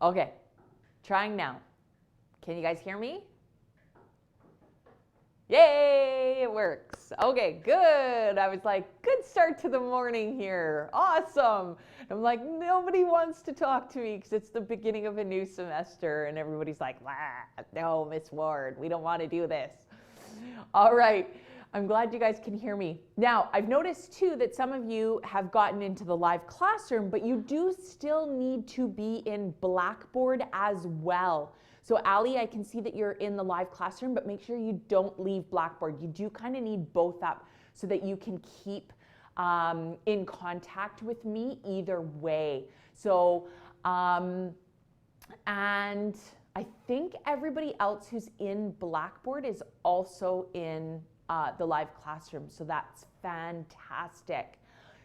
Okay, trying now. Can you guys hear me? Yay, it works. Okay, good. I was like, good start to the morning here. Awesome. I'm like, nobody wants to talk to me because it's the beginning of a new semester and everybody's like, no, Miss Ward, we don't want to do this. All right. I'm glad you guys can hear me. Now, I've noticed too that some of you have gotten into the live classroom, but you do still need to be in Blackboard as well. So Ali, I can see that you're in the live classroom, but make sure you don't leave Blackboard. You do kind of need both up so that you can keep in contact with me either way. So, and I think everybody else who's in Blackboard is also in the live classroom. So that's fantastic.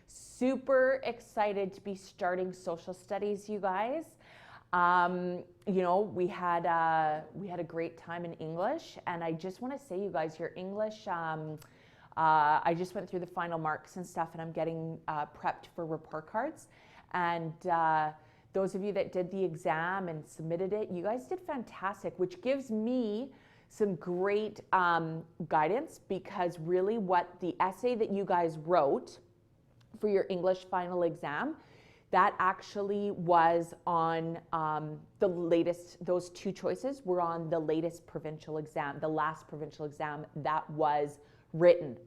Super excited to be starting social studies, you guys. You know, we had a great time in English, and I just want to say, you guys, your English, I just went through the final marks and stuff, and I'm getting prepped for report cards. And those of you that did the exam and submitted it, you guys did fantastic, which gives me some great guidance, because really what the essay that you guys wrote for your English final exam, that actually was on the latest, those two choices were on the latest provincial exam, the last provincial exam that was written.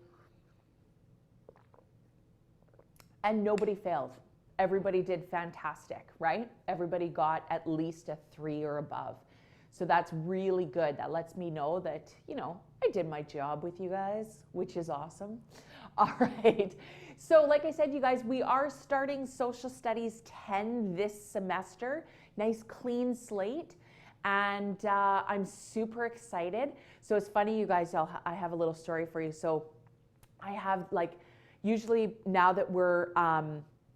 And nobody failed. Everybody did fantastic, right? Everybody got at least a 3 or above. So that's really good. That lets me know that, you know, I did my job with you guys, which is awesome. All right. So like I said, you guys, we are starting Social Studies 10 this semester. Nice clean slate. And I'm super excited. So it's funny, you guys, I have a little story for you. So I have, like, usually now that we're,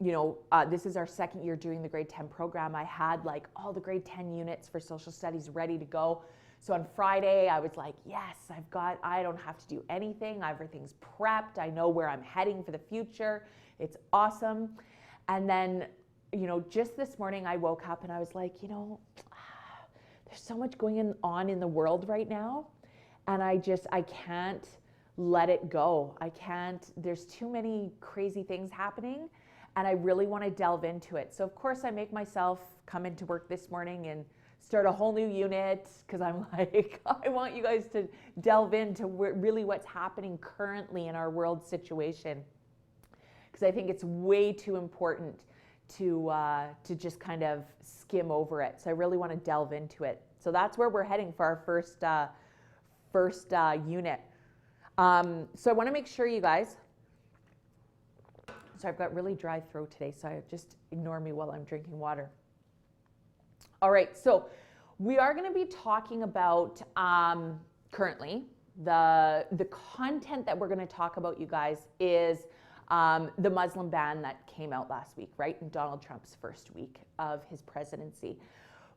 you know, this is our second year doing the grade 10 program, I had like all the grade 10 units for social studies ready to go. So on Friday, I was like, yes, I don't have to do anything. Everything's prepped. I know where I'm heading for the future. It's awesome. And then, you know, just this morning I woke up and I was like, you know, there's so much going on in the world right now. And I can't let it go. There's too many crazy things happening. And I really want to delve into it. So of course I make myself come into work this morning and start a whole new unit, because I'm like, I want you guys to delve into really what's happening currently in our world situation. Because I think it's way too important to just kind of skim over it. So I really want to delve into it. So that's where we're heading for our first unit. So I want to make sure, you guys, so I've got really dry throat today, so just ignore me while I'm drinking water. All right, so we are going to be talking about currently the content that we're going to talk about, you guys, is the Muslim ban that came out last week, right? In Donald Trump's first week of his presidency.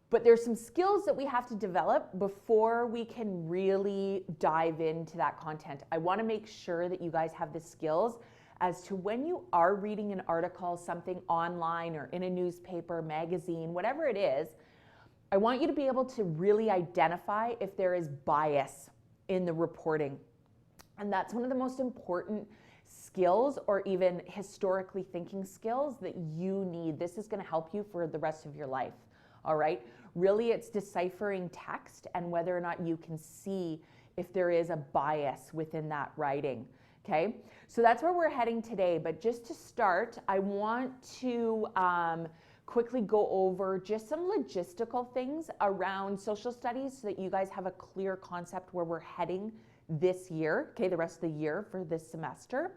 But there's some skills that we have to develop before we can really dive into that content. I want to make sure that you guys have the skills as to when you are reading an article, something online or in a newspaper, magazine, whatever it is, I want you to be able to really identify if there is bias in the reporting. And that's one of the most important skills, or even historically thinking skills, that you need. This is going to help you for the rest of your life. All right? Really, it's deciphering text and whether or not you can see if there is a bias within that writing. Okay? So that's where we're heading today. But just to start, I want to quickly go over just some logistical things around social studies so that you guys have a clear concept where we're heading this year, okay, the rest of the year for this semester.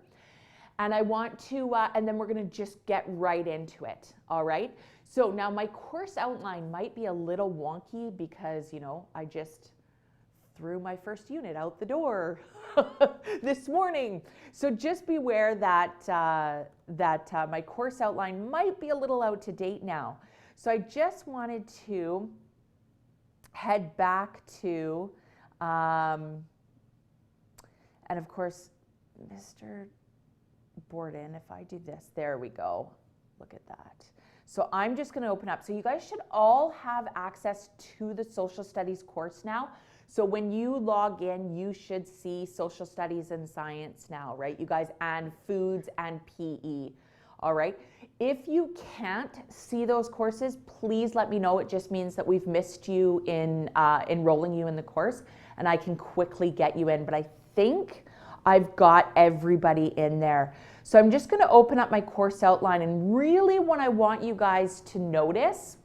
And I want to, and then we're going to just get right into it, all right? So now my course outline might be a little wonky because, you know, I just threw my first unit out the door this morning. So just beware that my course outline might be a little out to date now. So I just wanted to head back to, and of course, Mr. Borden, if I do this, there we go. Look at that. So I'm just going to open up. So you guys should all have access to the social studies course now. So when you log in, you should see social studies and science now, right? You guys, and foods and PE. All right. If you can't see those courses, please let me know. It just means that we've missed you in enrolling you in the course, and I can quickly get you in. But I think I've got everybody in there. So I'm just going to open up my course outline, and really what I want you guys to notice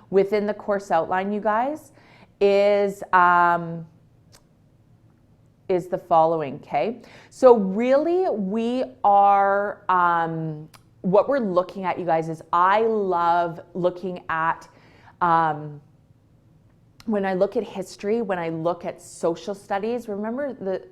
within the course outline, you guys, is the following, okay? So really we are, what we're looking at, you guys, is I love looking at, when I look at history, when I look at social studies, remember the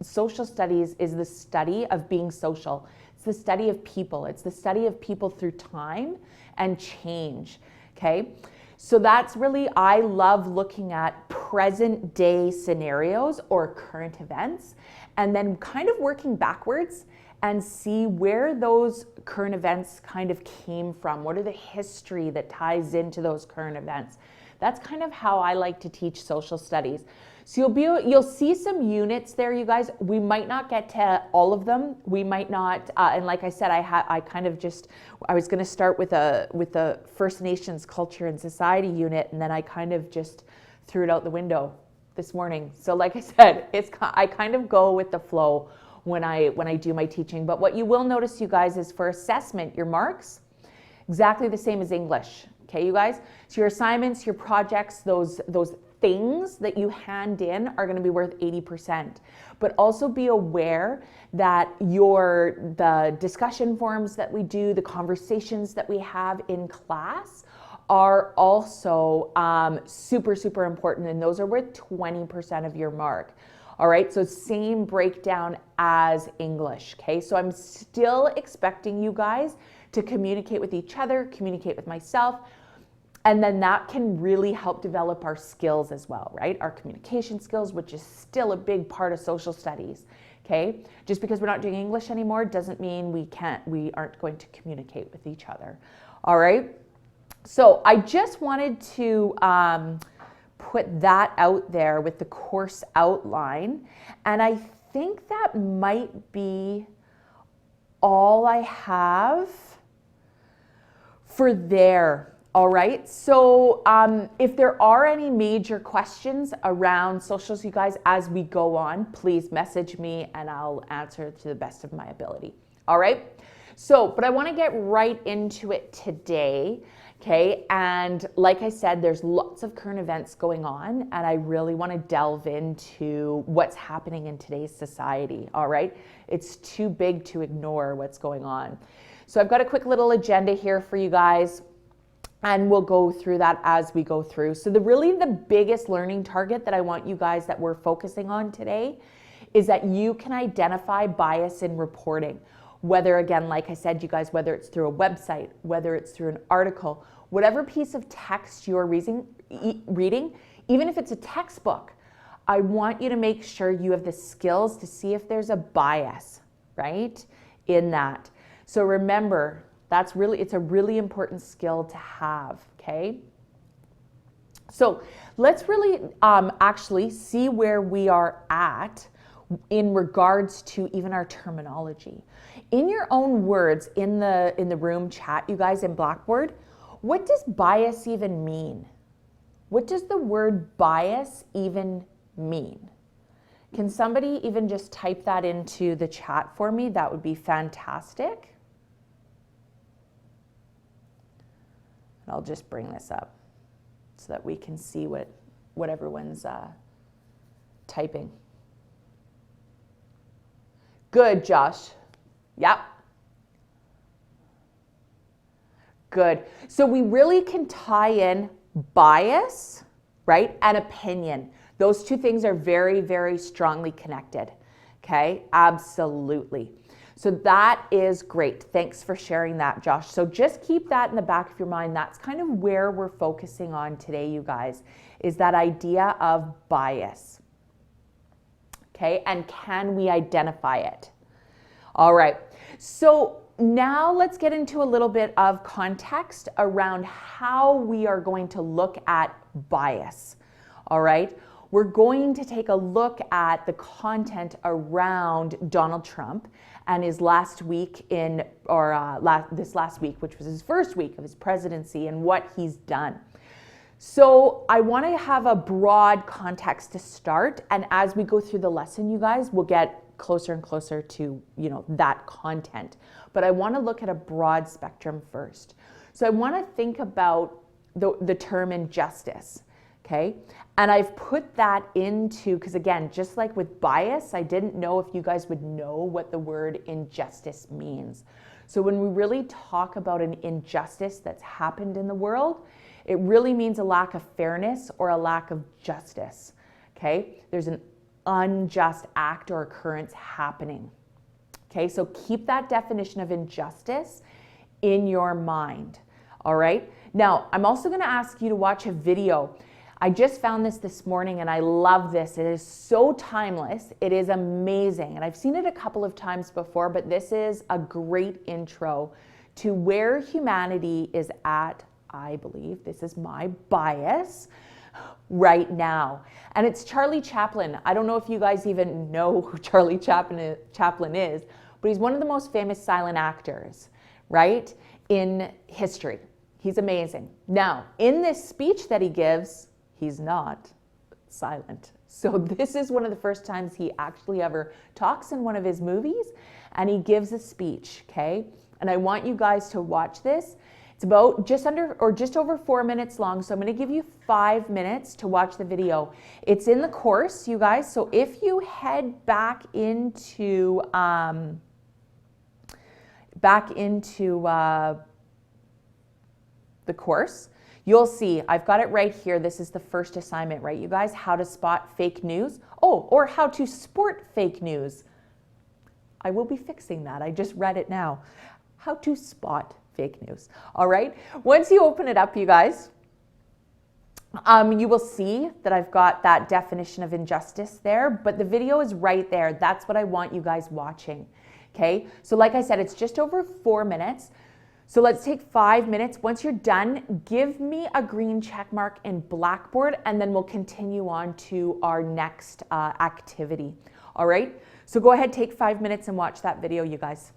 social studies is the study of being social. It's the study of people. It's the study of people through time and change, okay? So that's really, I love looking at present day scenarios or current events, and then kind of working backwards and see where those current events kind of came from. What are the history that ties into those current events? That's kind of how I like to teach social studies. So you'll see some units there, you guys. We might not get to all of them. We might not, and like I said, I was going to start with the First Nations culture and society unit, and then I kind of just threw it out the window this morning. So like I said, I kind of go with the flow when I do my teaching. But what you will notice, you guys, is for assessment, your marks exactly the same as English. Okay, you guys? So your assignments, your projects, those things that you hand in are going to be worth 80%. But also be aware that the discussion forums that we do, the conversations that we have in class are also super, super important. And those are worth 20% of your mark. All right, so same breakdown as English. Okay, so I'm still expecting you guys to communicate with each other, communicate with myself. And then that can really help develop our skills as well, right? Our communication skills, which is still a big part of social studies, okay? Just because we're not doing English anymore doesn't mean we aren't going to communicate with each other, all right? So I just wanted to put that out there with the course outline. And I think that might be all I have for there. All right, so if there are any major questions around socials, you guys, as we go on, please message me and I'll answer to the best of my ability. All right, so, but I want to get right into it today, okay? And like I said, there's lots of current events going on, and I really want to delve into what's happening in today's society, all right? It's too big to ignore what's going on. So I've got a quick little agenda here for you guys, and we'll go through that as we go through. So the biggest learning target that I want you guys that we're focusing on today is that you can identify bias in reporting. Whether, again, like I said, you guys, whether it's through a website, whether it's through an article, whatever piece of text you're reading, even if it's a textbook, I want you to make sure you have the skills to see if there's a bias, right, in that. So remember, it's a really important skill to have, okay? So let's really actually see where we are at in regards to even our terminology. In your own words, in the room chat, you guys, in Blackboard, what does bias even mean? What does the word bias even mean? Can somebody even just type that into the chat for me? That would be fantastic. And I'll just bring this up so that we can see what everyone's typing. Good, Josh. Yep. Good. So we really can tie in bias, right, and opinion. Those two things are very, very strongly connected. Okay, absolutely. So that is great. Thanks for sharing that, Josh. So just keep that in the back of your mind. That's kind of where we're focusing on today, you guys, is that idea of bias. Okay, and can we identify it? All right. So now let's get into a little bit of context around how we are going to look at bias. All right. We're going to take a look at the content around Donald Trump and his last week this last week, which was his first week of his presidency, and what he's done. So I want to have a broad context to start, and as we go through the lesson, you guys will get closer and closer to, that content. But I want to look at a broad spectrum first. So I want to think about the term injustice, okay? And I've put that into, because again, just like with bias, I didn't know if you guys would know what the word injustice means. So when we really talk about an injustice that's happened in the world, it really means a lack of fairness or a lack of justice, okay? There's an unjust act or occurrence happening. Okay, so keep that definition of injustice in your mind. All right. Now, I'm also going to ask you to watch a video. I just found this morning and I love this. It is so timeless. It is amazing. And I've seen it a couple of times before, but this is a great intro to where humanity is at, I believe. This is my bias right now. And it's Charlie Chaplin. I don't know if you guys even know who Charlie Chaplin is, but he's one of the most famous silent actors, right, in history. He's amazing. Now, in this speech that he gives, he's not silent. So this is one of the first times he actually ever talks in one of his movies, and he gives a speech, okay? And I want you guys to watch this. It's about just over 4 minutes long, so I'm going to give you 5 minutes to watch the video. It's in the course, you guys, so if you head back into the course, you'll see I've got it right here. This is the first assignment, right, you guys? How to spot fake news. Oh, or how to sport fake news. I will be fixing that. I just read it now. How to spot fake news. All right. Once you open it up, you guys, you will see that I've got that definition of injustice there, but the video is right there. That's what I want you guys watching. Okay. So like I said, it's just over 4 minutes. So let's take 5 minutes. Once you're done, give me a green check mark in Blackboard, and then we'll continue on to our next activity. All right. So go ahead, take 5 minutes and watch that video, you guys.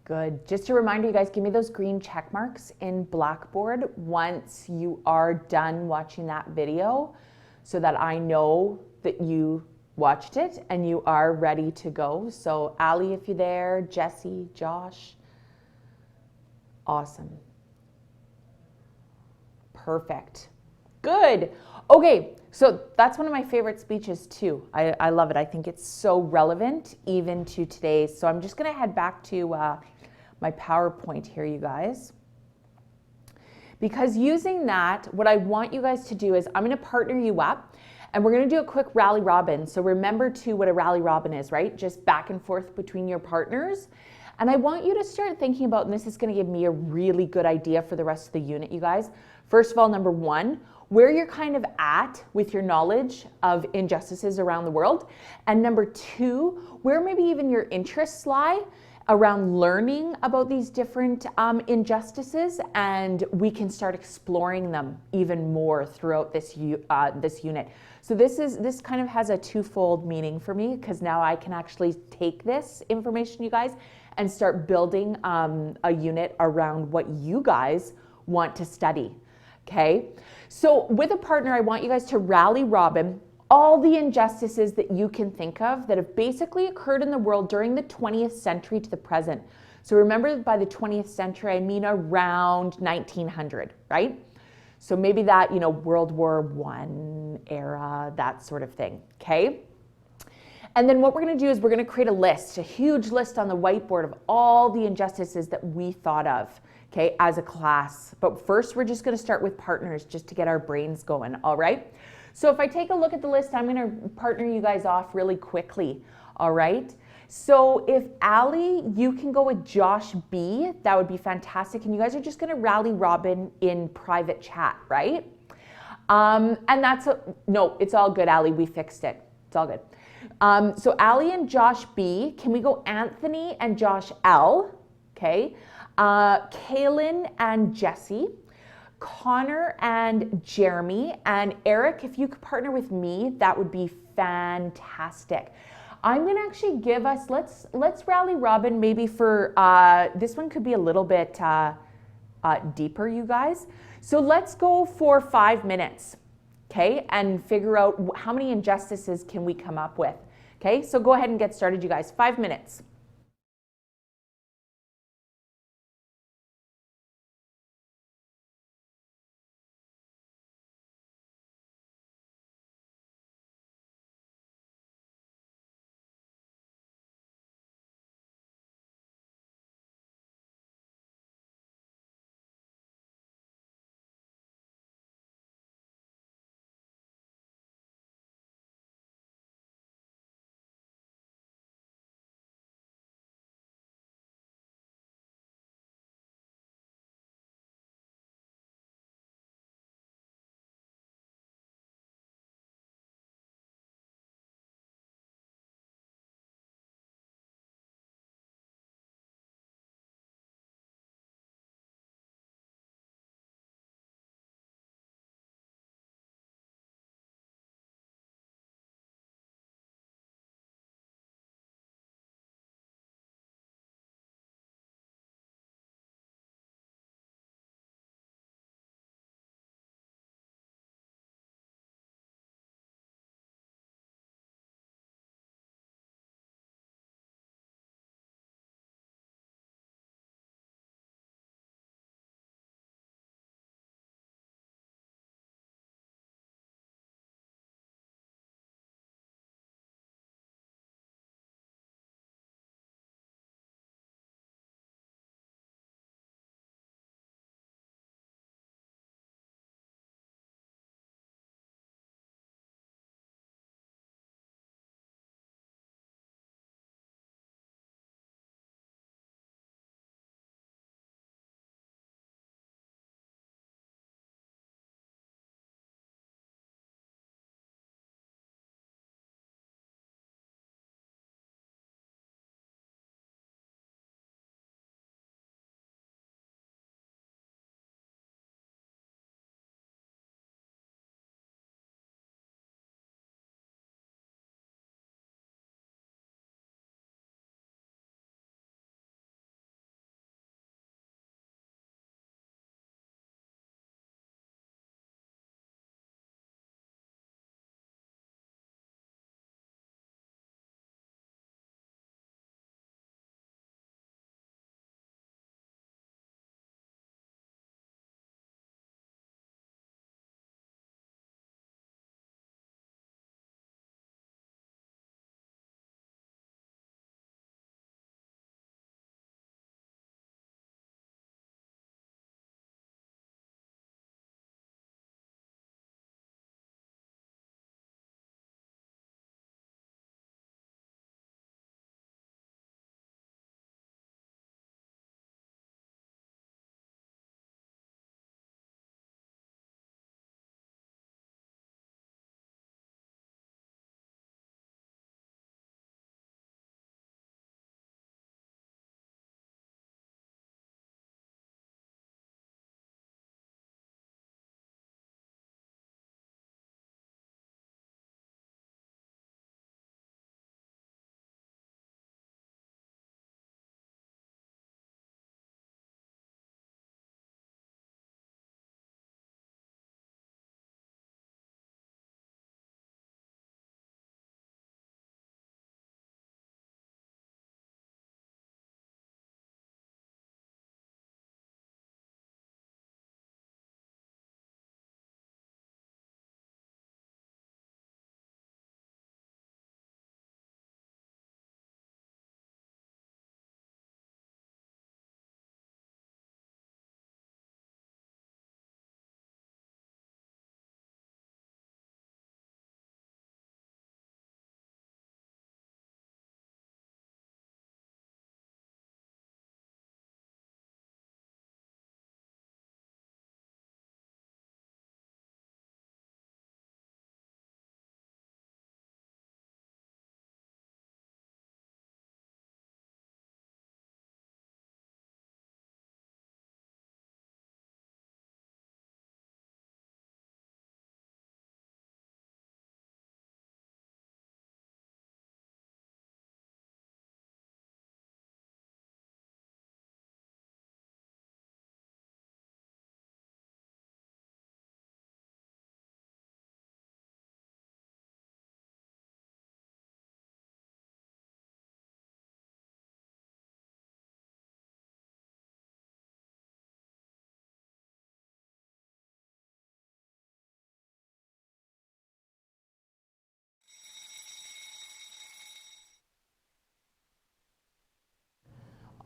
Good. Just a reminder, you guys, give me those green check marks in Blackboard once you are done watching that video so that I know that you watched it and you are ready to go. So Ali, if you're there, Jesse, Josh. Awesome. Perfect. Good. Okay, so that's one of my favorite speeches too. I love it. I think it's so relevant even to today. So I'm just going to head back to my PowerPoint here, you guys. Because using that, what I want you guys to do is I'm going to partner you up and we're going to do a quick rally robin. So remember too what a rally robin is, right? Just back and forth between your partners. And I want you to start thinking about, and this is going to give me a really good idea for the rest of the unit, you guys. First of all, number one, where you're kind of at with your knowledge of injustices around the world. And number two, where maybe even your interests lie around learning about these different injustices, and we can start exploring them even more throughout this unit. So this kind of has a twofold meaning for me, because now I can actually take this information, you guys, and start building a unit around what you guys want to study. Okay, so with a partner, I want you guys to rally robin all the injustices that you can think of that have basically occurred in the world during the 20th century to the present. So remember, by the 20th century, I mean around 1900, right? So maybe that, World War I era, that sort of thing, okay? And then what we're going to do is we're going to create a list, a huge list on the whiteboard of all the injustices that we thought of, okay, as a class. But first, we're just going to start with partners just to get our brains going, all right? So if I take a look at the list, I'm going to partner you guys off really quickly, all right? So if Ali, you can go with Josh B, that would be fantastic. And you guys are just going to rally robin in private chat, right? And no, it's all good, Ali. We fixed it. It's all good. So Ali and Josh B, can we go Anthony and Josh L? Okay. Kaylin and Jesse. Connor and Jeremy, and Eric, if you could partner with me, that would be fantastic. I'm gonna actually give us, let's rally robin maybe for, this one could be a little bit deeper, you guys. So let's go for 5 minutes, okay, and figure out how many injustices can we come up with. Okay, so go ahead and get started, you guys. 5 minutes.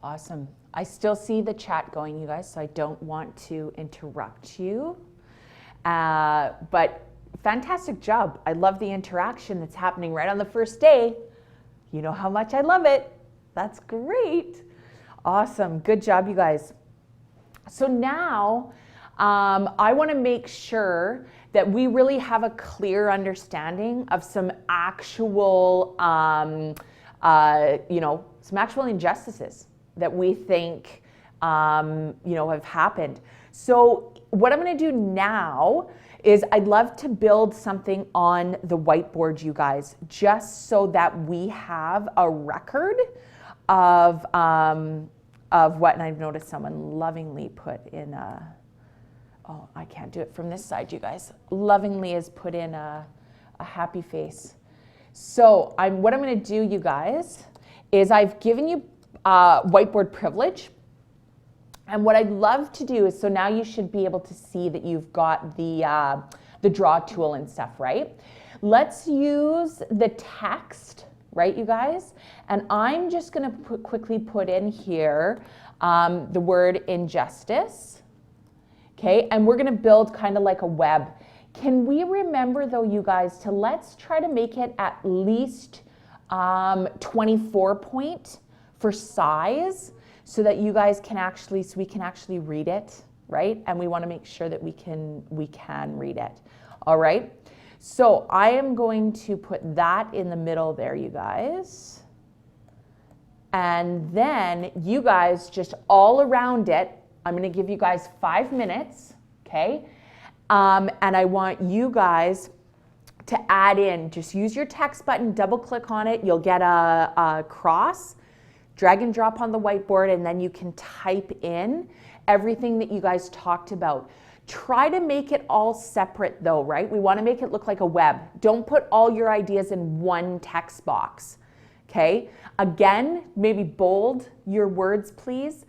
Awesome. I still see the chat going, you guys, so I don't want to interrupt you. But fantastic job. I love the interaction that's happening right on the first day. You know how much I love it. That's great. Awesome. Good job, you guys. So now I want to make sure that we really have a clear understanding of some actual, some actual injustices that we think, have happened. So what I'm going to do now is I'd love to build something on the whiteboard, you guys, just so that we have a record of what, and I've noticed someone lovingly put in oh, I can't do it from this side, you guys. Lovingly has put in a happy face. So what I'm going to do, you guys, is I've given you whiteboard privilege. And what I'd love to do is, so now you should be able to see that you've got the draw tool and stuff, right? Let's use the text, right, you guys? And I'm just going to quickly put in here the word injustice. Okay, and we're going to build kind of like a web. Can we remember, though, you guys, to let's try to make it at least 24 point for size, so that you guys can actually, so we can actually read it, right? And we want to make sure that we can read it. All right. So I am going to put that in the middle there, you guys. And then you guys just all around it, I'm going to give you guys 5 minutes, okay? And I want you guys to add in, just use your text button, double click on it, you'll get a cross, drag and drop on the whiteboard, and then you can type in everything that you guys talked about. Try to make it all separate though, right? We want to make it look like a web. Don't put all your ideas in one text box, okay? Again, maybe bold your words, please,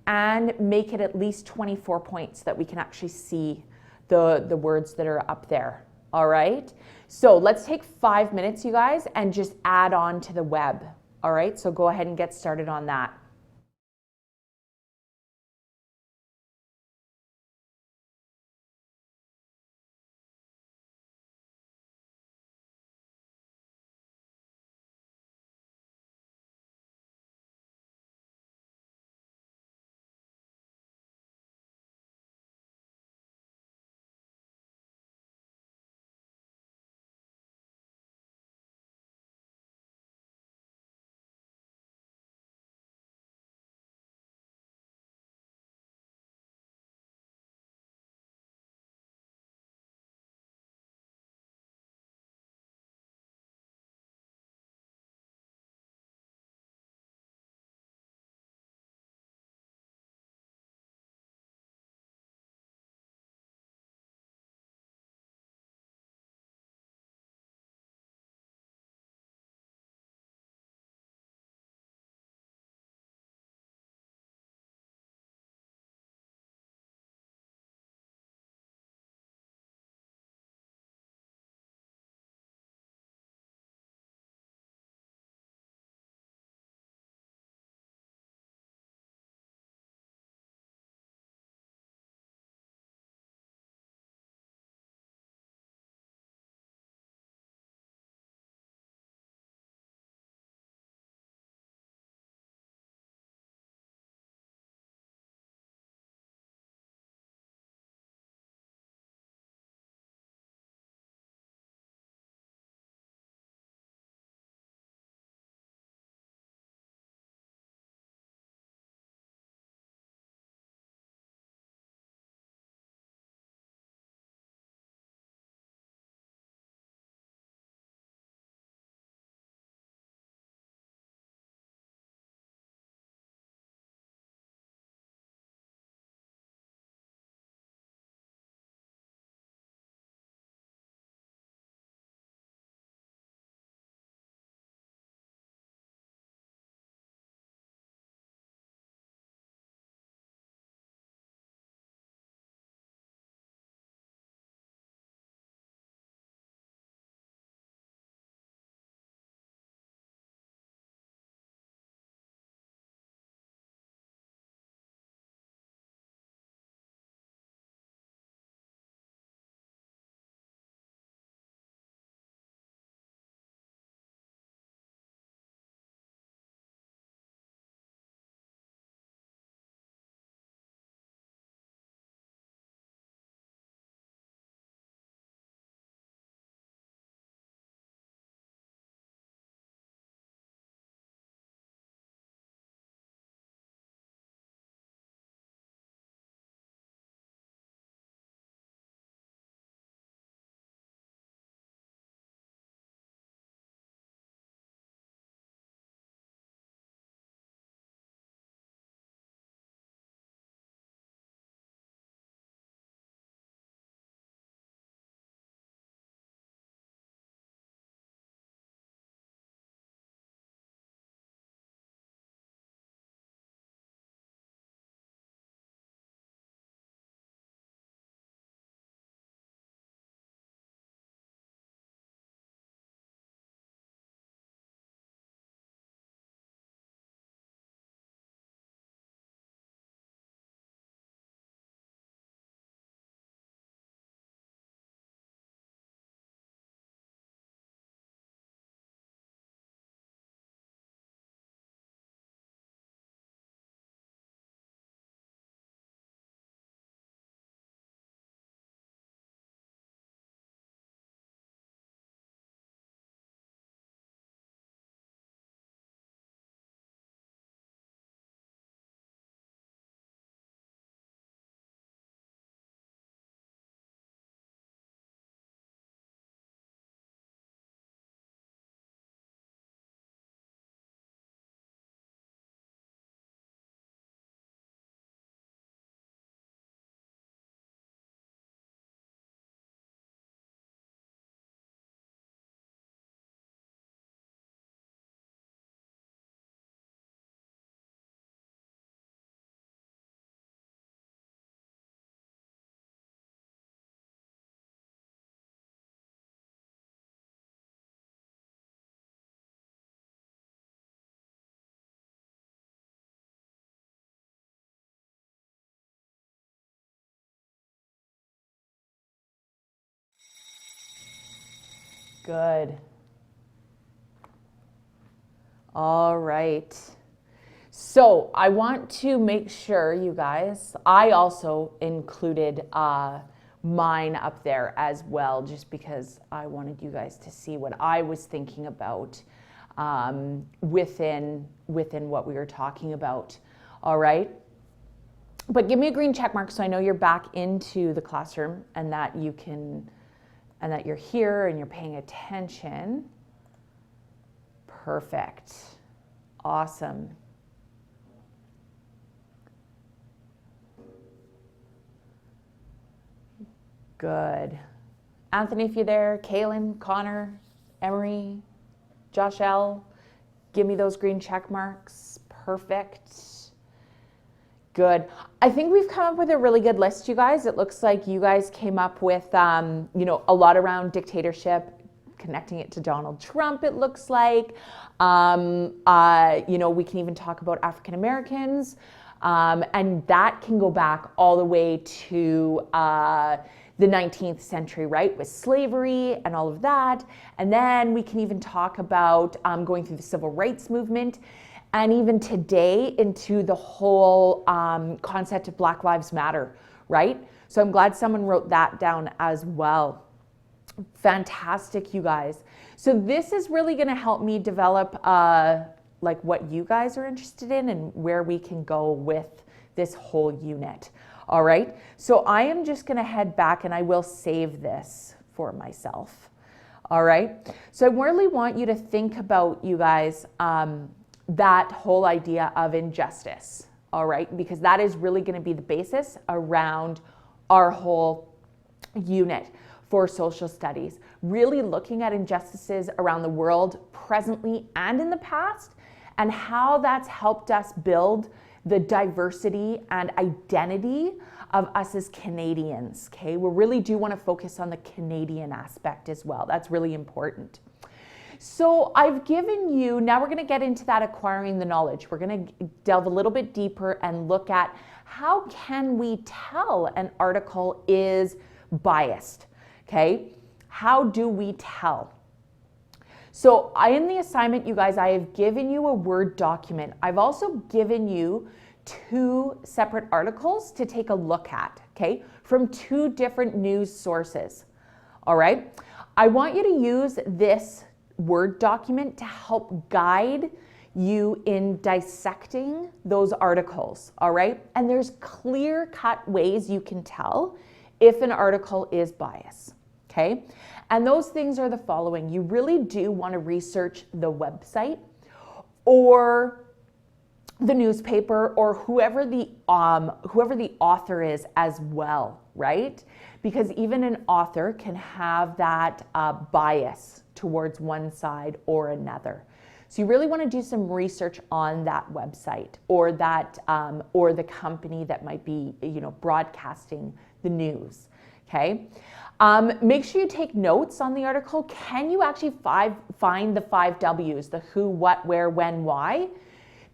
and make it at least 24 points so that we can actually see the words that are up there, all right? So let's take 5 minutes, you guys, and just add on to the web, all right? So go ahead and get started on that. Good. All right. So I want to make sure you guys, I also included mine up there as well, just because I wanted you guys to see what I was thinking about within what we were talking about. All right. But give me a green check mark so I know you're back into the classroom and that you can, and that you're here and you're paying attention. Perfect. Awesome. Good. Anthony, if you're there, Kaylin, Connor, Emery, Josh L, give me those green check marks. Perfect. Good. I think we've come up with a really good list, you guys. It looks like you guys came up with, you know, a lot around dictatorship, connecting it to Donald Trump, it looks like. You know, we can even talk about African Americans, and that can go back all the way to the 19th century, right, with slavery and all of that. And then we can even talk about going through the civil rights movement, and even today into the whole concept of Black Lives Matter, right? So I'm glad someone wrote that down as well. Fantastic, you guys. So this is really going to help me develop like what you guys are interested in and where we can go with this whole unit. All right. So I am just going to head back and I will save this for myself. All right. So I really want you to think about, you guys, that whole idea of injustice. All right. Because that is really going to be the basis around our whole unit for social studies, really looking at injustices around the world presently and in the past, and how that's helped us build the diversity and identity of us as Canadians, okay? We really do want to focus on the Canadian aspect as well. That's really important. So I've given you, now we're going to get into that acquiring the knowledge. We're going to delve a little bit deeper and look at how can we tell an article is biased, okay? How do we tell? So in the assignment, you guys, I have given you a Word document. I've also given you 2 separate articles to take a look at, okay, from 2 different news sources, all right? I want you to use this Word document to help guide you in dissecting those articles, all right? And there's clear-cut ways you can tell if an article is biased, okay? And those things are the following. You really do want to research the website or the newspaper or whoever the author is as well, right? Because even an author can have that bias towards one side or another. So you really want to do some research on that website or that or the company that might be, you know, broadcasting the news. Okay. Make sure you take notes on the article. Can you actually find the 5 W's, the who, what, where, when, why?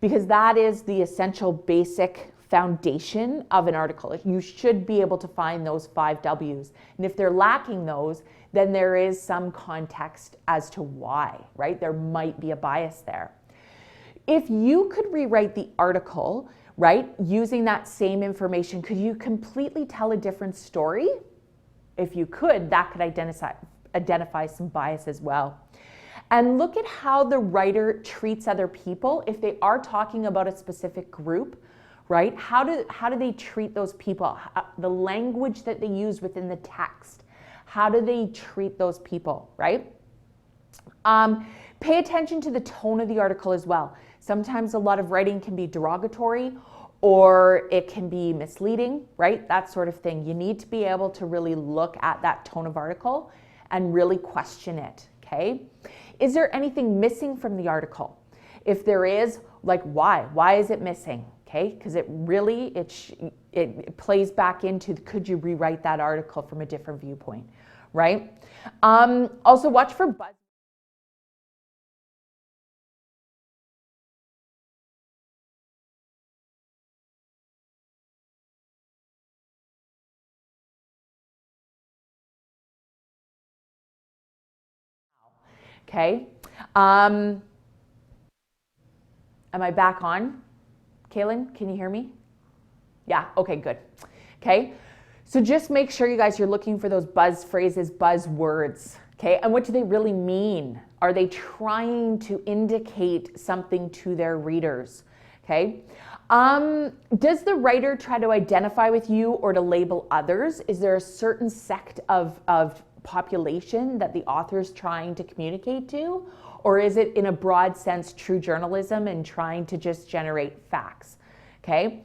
Because that is the essential basic foundation of an article. You should be able to find those 5 W's. And if they're lacking those, then there is some context as to why, right? There might be a bias there. If you could rewrite the article, right, using that same information, could you completely tell a different story? If you could, that could identify some bias as well. And look at how the writer treats other people. If they are talking about a specific group, right? How do they treat those people? The language that they use within the text. How do they treat those people, right? Pay attention to the tone of the article as well. Sometimes a lot of writing can be derogatory or it can be misleading, right? That sort of thing. You need to be able to really look at that tone of article and really question it, okay? Is there anything missing from the article? If there is, like why? Why is it missing? Okay, because it really, it plays back into, could you rewrite that article from a different viewpoint, right? Also watch for buzz. Okay. Am I back on? Kaylin, can you hear me? Yeah, okay, good. Okay, so just make sure you guys, you're looking for those buzz phrases, buzzwords. Okay, and what do they really mean? Are they trying to indicate something to their readers? Okay. Does the writer try to identify with you or to label others? Is there a certain sect of population that the author is trying to communicate to? Or is it in a broad sense true journalism and trying to just generate facts? Okay.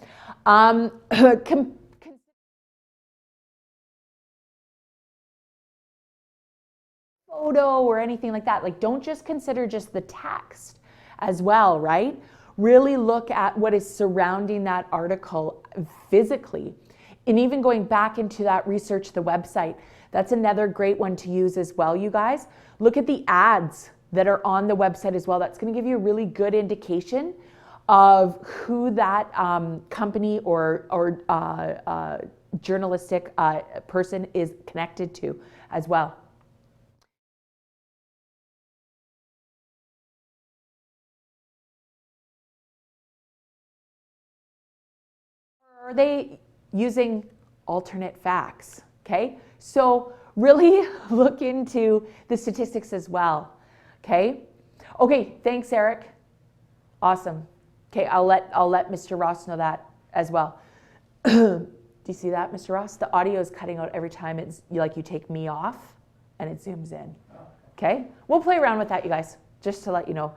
Photo or anything like that. Like, don't just consider just the text as well, right? Really look at what is surrounding that article physically. And even going back into that research, the website, that's another great one to use as well, you guys. Look at the ads that are on the website as well. That's going to give you a really good indication of who that company or journalistic person is connected to as well. Are they using alternate facts? Okay, so really look into the statistics as well. Okay, thanks, Eric. Awesome. Okay, I'll let Mr. Ross know that as well. Do you see that, Mr. Ross? The audio is cutting out every time it's like you take me off and it zooms in. Okay, we'll play around with that, you guys, just to let you know.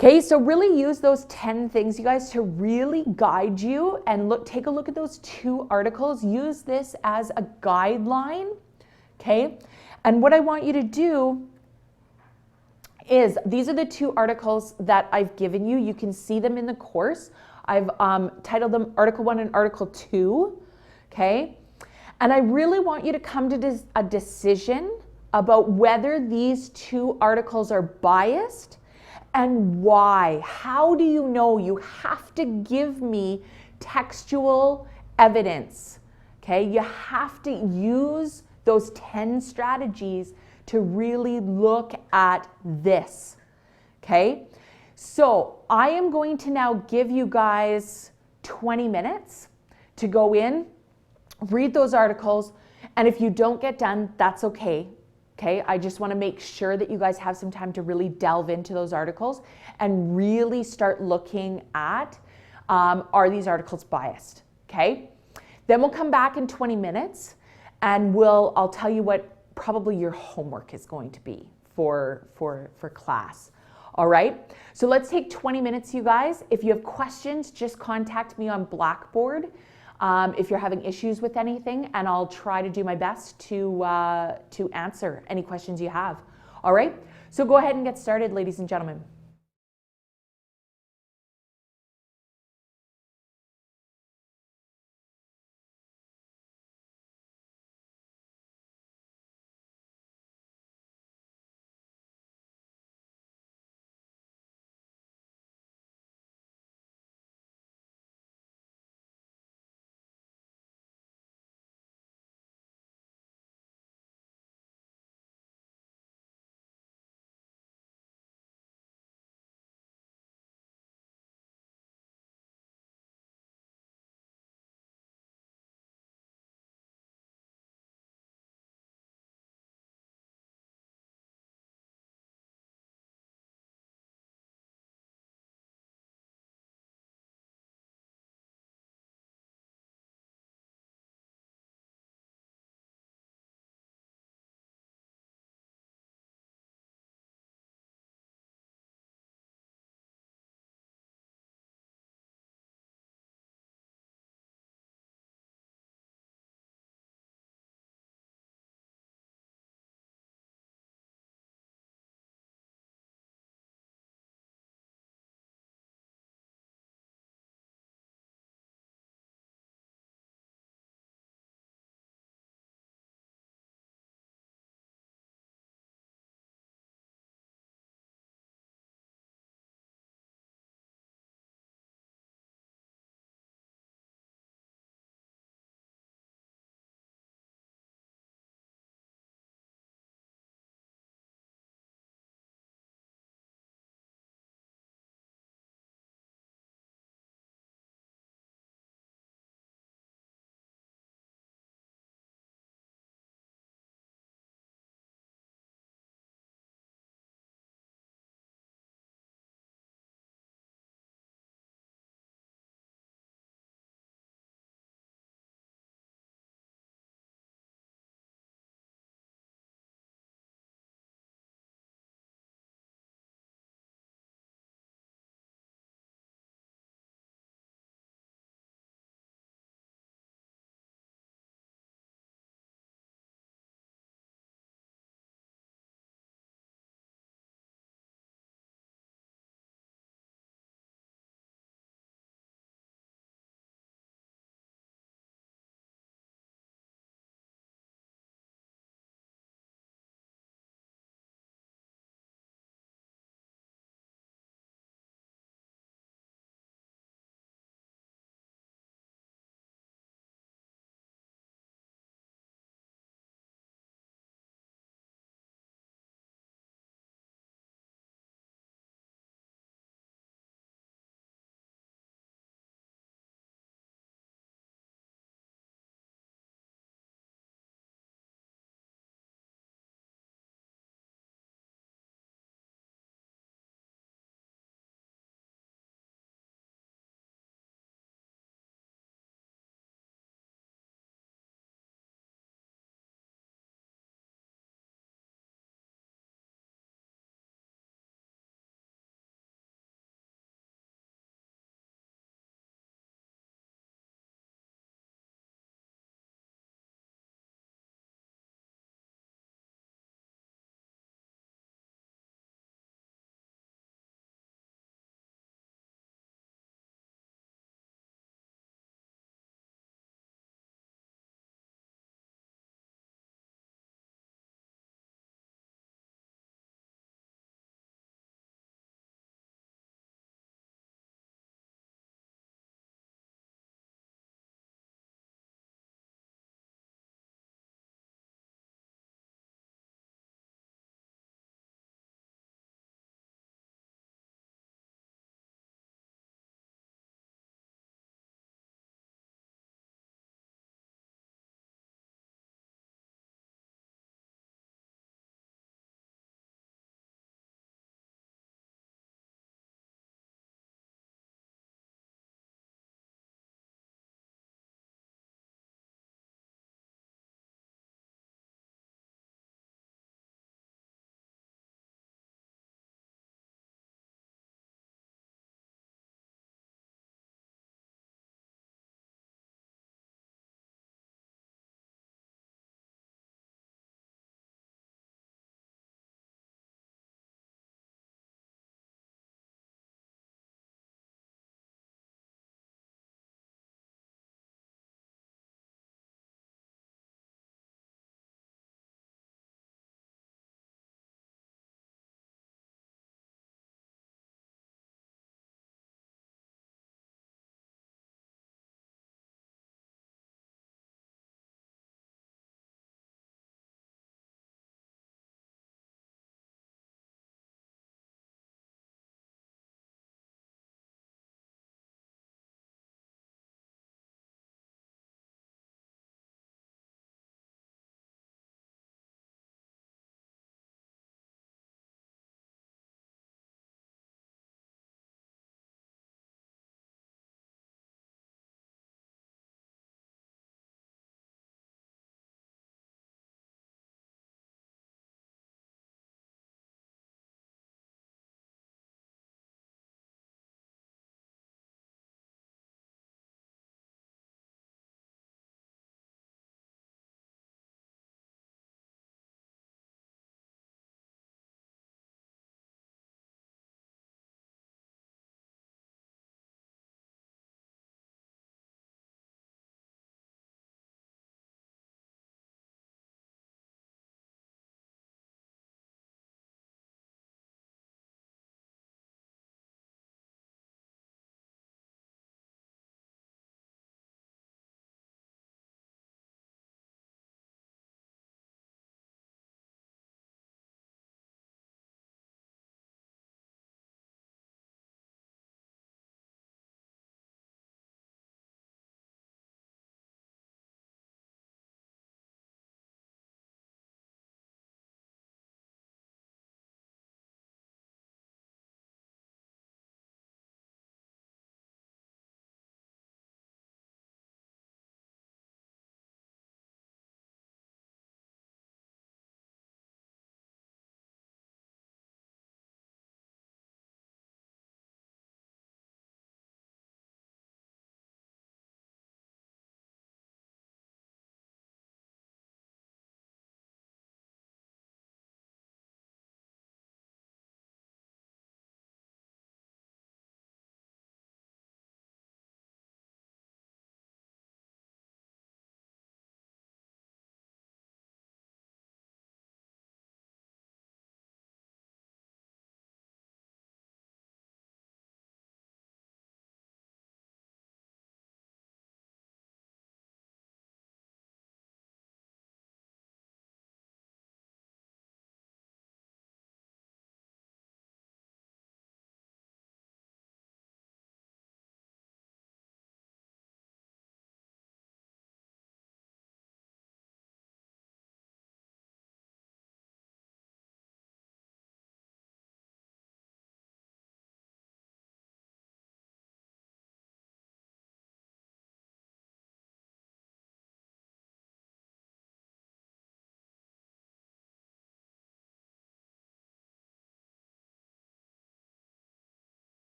Okay, so really use those 10 things, you guys, to really guide you and take a look at those 2 articles. Use this as a guideline, okay? And what I want you to do is, these are the 2 articles that I've given you. You can see them in the course. I've titled them Article 1 and Article 2, okay? And I really want you to come to a decision about whether these 2 articles are biased and why. How do you know? You have to give me textual evidence, okay? You have to use those 10 strategies to really look at this, okay? So I am going to now give you guys 20 minutes to go in, read those articles, and if you don't get done, that's okay. Okay, I just want to make sure that you guys have some time to really delve into those articles and really start looking at, are these articles biased? Okay, then we'll come back in 20 minutes and I'll tell you what probably your homework is going to be for class. All right, so let's take 20 minutes, you guys. If you have questions, just contact me on Blackboard. If you're having issues with anything, and I'll try to do my best to answer any questions you have. All right, so go ahead and get started, ladies and gentlemen.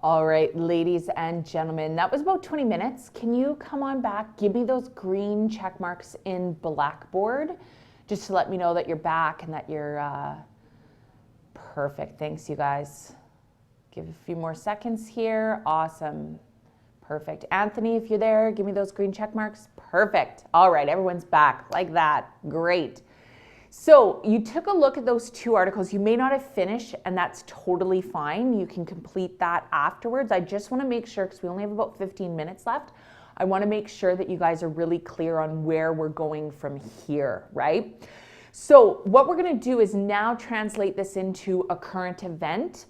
All right, ladies and gentlemen, that was about 20 minutes. Can you come on back? Give me those green check marks in Blackboard just to let me know that you're back and that you're perfect. Thanks, you guys. Give a few more seconds here. Awesome. Perfect. Anthony, if you're there, give me those green check marks. Perfect. All right, everyone's back like that. Great. So you took a look at those two articles. You may not have finished, and that's totally fine. You can complete that afterwards. I just want to make sure, because we only have about 15 minutes left, I want to make sure that you guys are really clear on where we're going from here, right? So what we're going to do is now translate this into a current event,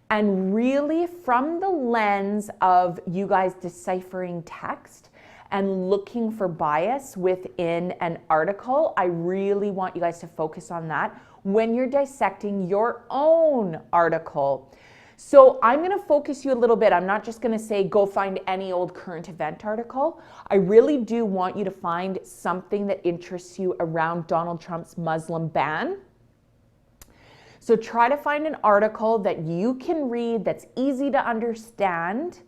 and really from the lens of you guys deciphering text and looking for bias within an article. I really want you guys to focus on that when you're dissecting your own article. So I'm going to focus you a little bit. I'm not just going to say go find any old current event article. I really do want you to find something that interests you around Donald Trump's Muslim ban. So try to find an article that you can read that's easy to understand,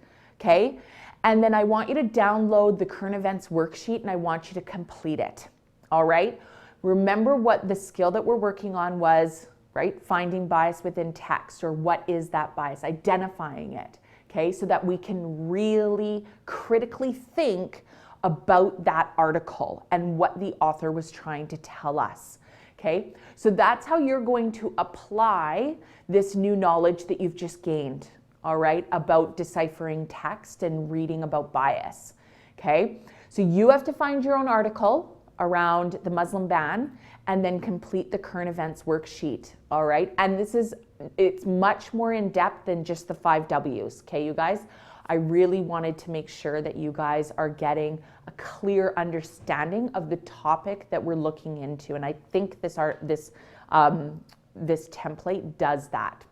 okay? And then I want you to download the current events worksheet and I want you to complete it, all right? Remember what the skill that we're working on was, right? Finding bias within text, or what is that bias? Identifying it, okay? So that we can really critically think about that article and what the author was trying to tell us, okay? So that's how you're going to apply this new knowledge that you've just gained, all right, about deciphering text and reading about bias, okay? So you have to find your own article around the Muslim ban and then complete the current events worksheet, all right? And it's much more in depth than just the 5 W's, okay, you guys? I really wanted to make sure that you guys are getting a clear understanding of the topic that we're looking into. And I think this template does that.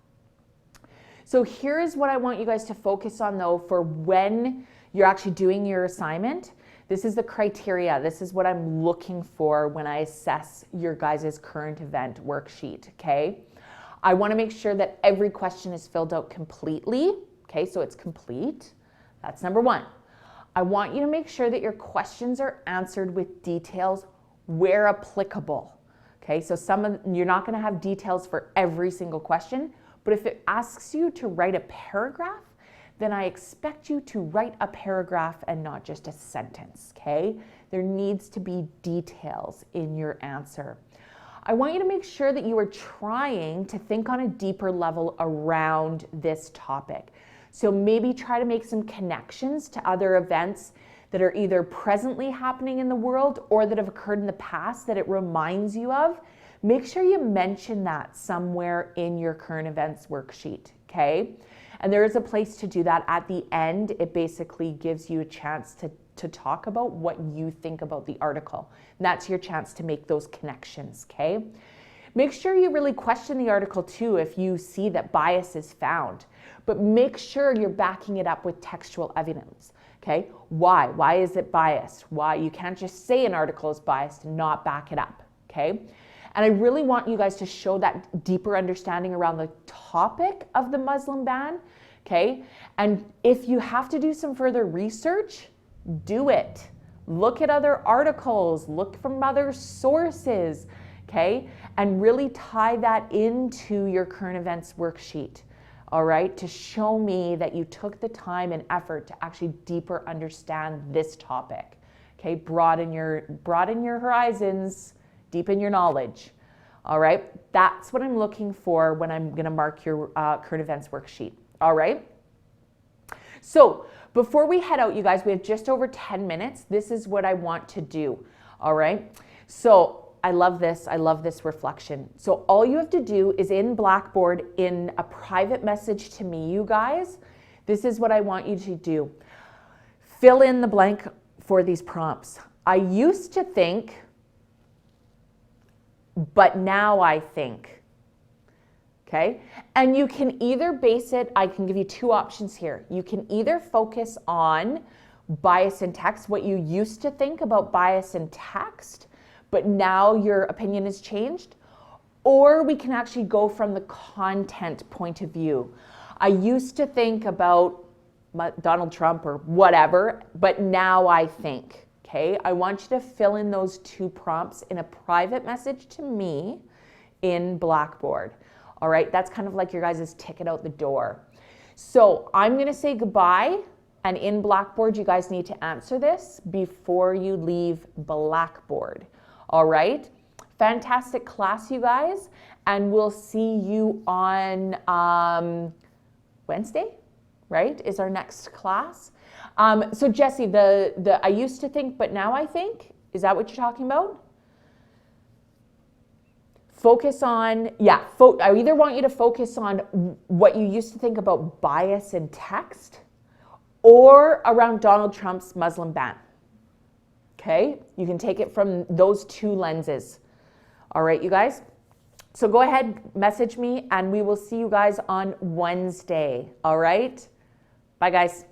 So here is what I want you guys to focus on though for when you're actually doing your assignment. This is the criteria. This is what I'm looking for when I assess your guys' current event worksheet, okay? I want to make sure that every question is filled out completely, okay? So it's complete. That's number one. I want you to make sure that your questions are answered with details where applicable, okay? So you're not going to have details for every single question. But if it asks you to write a paragraph, then I expect you to write a paragraph and not just a sentence, okay? There needs to be details in your answer. I want you to make sure that you are trying to think on a deeper level around this topic. So maybe try to make some connections to other events that are either presently happening in the world or that have occurred in the past that it reminds you of. Make sure you mention that somewhere in your current events worksheet, okay? And there is a place to do that at the end. It basically gives you a chance to talk about what you think about the article. And that's your chance to make those connections, okay? Make sure you really question the article too if you see that bias is found. But make sure you're backing it up with textual evidence, okay? Why? Why is it biased? Why? You can't just say an article is biased and not back it up, okay? And I really want you guys to show that deeper understanding around the topic of the Muslim ban, okay? And if you have to do some further research, do it. Look at other articles, look from other sources, okay? And really tie that into your current events worksheet, all right? To show me that you took the time and effort to actually deeper understand this topic, okay? Broaden your horizons, deepen your knowledge, all right? That's what I'm looking for when I'm gonna mark your current events worksheet, all right? So before we head out, you guys, we have just over 10 minutes. This is what I want to do, all right? So I love this reflection. So all you have to do is in Blackboard, in a private message to me, you guys, this is what I want you to do. Fill in the blank for these prompts. I used to think, but now I think, okay? And you can either base it, I can give you two options here. You can either focus on bias in text, what you used to think about bias in text, but now your opinion has changed, or we can actually go from the content point of view. I used to think about Donald Trump or whatever, but now I think, okay? I want you to fill in those 2 prompts in a private message to me in Blackboard. All right, that's kind of like your guys' ticket out the door. So I'm gonna say goodbye, and in Blackboard, you guys need to answer this before you leave Blackboard. All right, fantastic class, you guys, and we'll see you on Wednesday, right, is our next class. So Jesse, the I used to think, but now I think, is that what you're talking about? Focus on, yeah, I either want you to focus on what you used to think about bias in text or around Donald Trump's Muslim ban. Okay, you can take it from those 2 lenses. All right, you guys. So go ahead, message me, and we will see you guys on Wednesday. All right, bye guys.